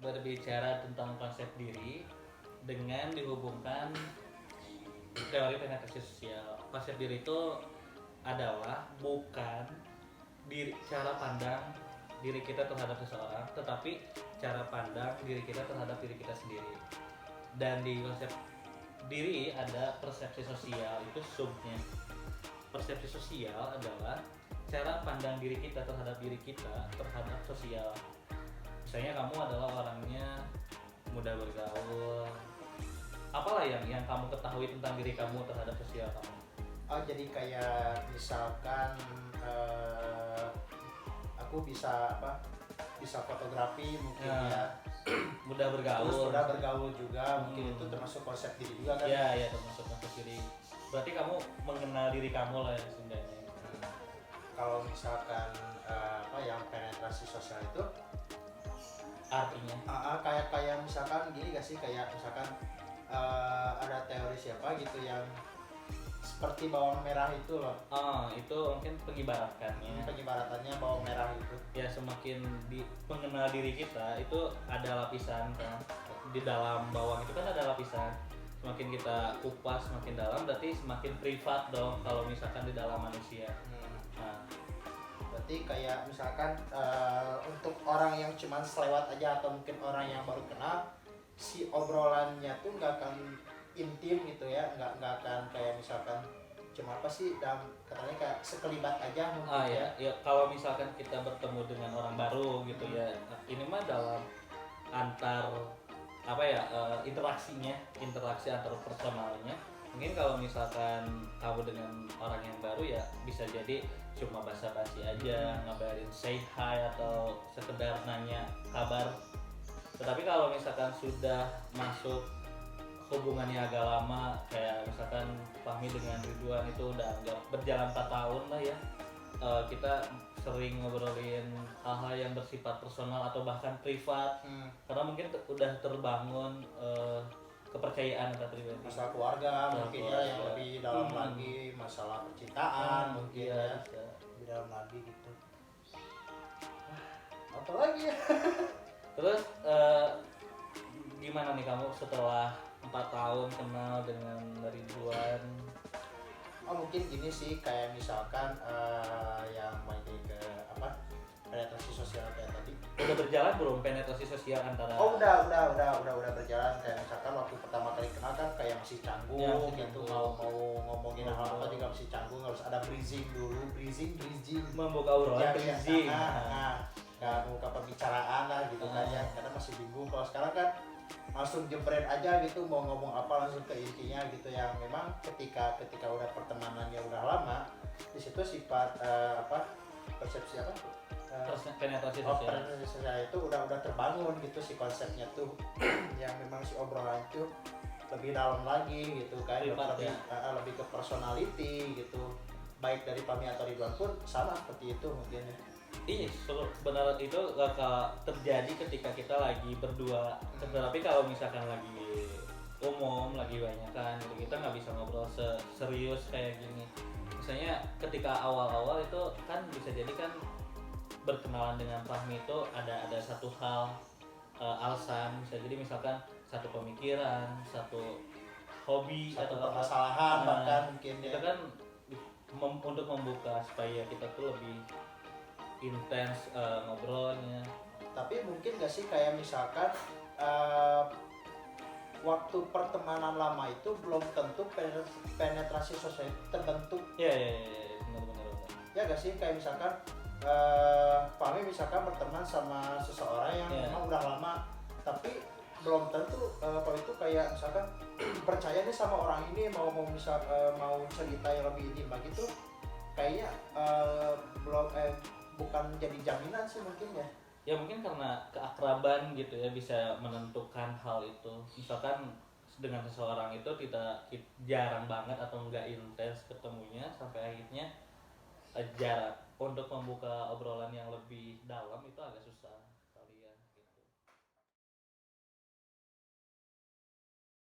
berbicara tentang konsep diri dengan dihubungkan teori penetrasi sosial. Konsep diri itu adalah bukan cara pandang diri kita terhadap seseorang, tetapi cara pandang diri kita terhadap diri kita sendiri. Dan di konsep diri ada persepsi sosial, itu subnya. Persepsi sosial adalah cara pandang diri kita terhadap terhadap sosial. Misalnya kamu adalah orangnya mudah bergaul, apalah yang kamu ketahui tentang diri kamu terhadap sosial kamu. Oh, jadi kayak misalkan aku bisa fotografi mungkin ya. Mudah bergaul. Terus mudah bergaul juga mungkin itu termasuk konsep diri juga kan? Iya termasuk konsep diri. Berarti kamu mengenal diri kamu lah ya sebenarnya. Kalau misalkan yang penetrasi sosial itu artinya kayak misalkan gini gak sih, kayak misalkan ada teori siapa gitu yang seperti bawang merah itu loh. Itu mungkin pengibaratannya bawang merah itu. Ya semakin mengenal diri kita itu ada lapisan kan. Di dalam bawang itu kan ada lapisan. Semakin kita kupas semakin dalam, berarti semakin privat dong kalau misalkan di dalam manusia. Berarti kayak misalkan untuk orang yang cuman selewat aja atau mungkin orang yang baru kenal, si obrolannya tuh nggak akan intim gitu ya, nggak akan kayak misalkan cuma apa sih dalam katanya kayak sekelibat aja mungkin ya kalau misalkan kita bertemu dengan orang baru gitu ya, ini mah dalam interaksi antar personalnya. Mungkin kalau misalkan kamu dengan orang yang baru ya bisa jadi cuma basa-basi aja, ngabarin say hi atau sekedar nanya kabar. Tetapi kalau misalkan sudah masuk hubungannya agak lama, kayak misalkan Fahmi dengan Ridwan itu udah berjalan 4 tahun lah ya, kita sering ngobrolin hal-hal yang bersifat personal atau bahkan privat, karena mungkin udah terbangun kepercayaan antar pribadi. Masalah keluarga mungkin ya yang lebih dalam lagi, masalah percintaan mungkin ya lebih dalam lagi gitu. Apa lagi ya? Terus gimana nih kamu setelah 4 tahun kenal dengan Ridwan? Mungkin gini sih, kayak misalkan yang balik ke penetrasi sosial kayak tadi. Udah berjalan belum penetrasi sosial antara? Udah berjalan. Kayak misalkan waktu pertama kali kenal kan kayak masih canggung gitu, mau ngomongin hal apa juga masih canggung, harus ada breathing dulu, breathing membuka obrolan breathing. Nggak membuka pembicaraan lah gitu kan ya, karena masih bingung. Kalau sekarang kan langsung jebret aja gitu, mau ngomong apa langsung ke intinya gitu. Yang memang ketika udah pertemanannya udah lama, di situ sifat persepsi penetrasi sosial itu udah terbangun gitu si konsepnya tuh. Yang memang si obrolan itu lebih dalam lagi gitu kan, lebih ke personality gitu, baik dari Fahmi atau Ridwan pun sama seperti itu mungkin ya. Iya, benar, itu terjadi ketika kita lagi berdua. Tetapi kalau misalkan lagi umum, lagi banyakan gitu, kita nggak bisa ngobrol serius kayak gini. Misalnya ketika awal-awal itu kan bisa jadi kan berkenalan dengan Fahmi itu ada satu hal, alasan, bisa jadi misalkan satu pemikiran, satu hobi, satu atau permasalahan bahkan mungkin itu kan untuk membuka supaya kita tuh lebih intens ngobrolnya. Tapi mungkin gak sih kayak misalkan waktu pertemanan lama itu belum tentu penetrasi sosial terbentuk. Iya, benar. Ya gak sih, kayak misalkan Fahmi misalkan berteman sama seseorang yang memang udah lama, tapi belum tentu kalau itu kayak misalkan percaya nih sama orang ini, mau cerita yang lebih intim begitu, kayaknya bukan jadi jaminan sih mungkin ya. Ya mungkin karena keakraban gitu ya bisa menentukan hal itu. Misalkan dengan seseorang itu kita jarang banget atau enggak intens ketemunya, sampai akhirnya jarak untuk membuka obrolan yang lebih dalam itu agak susah.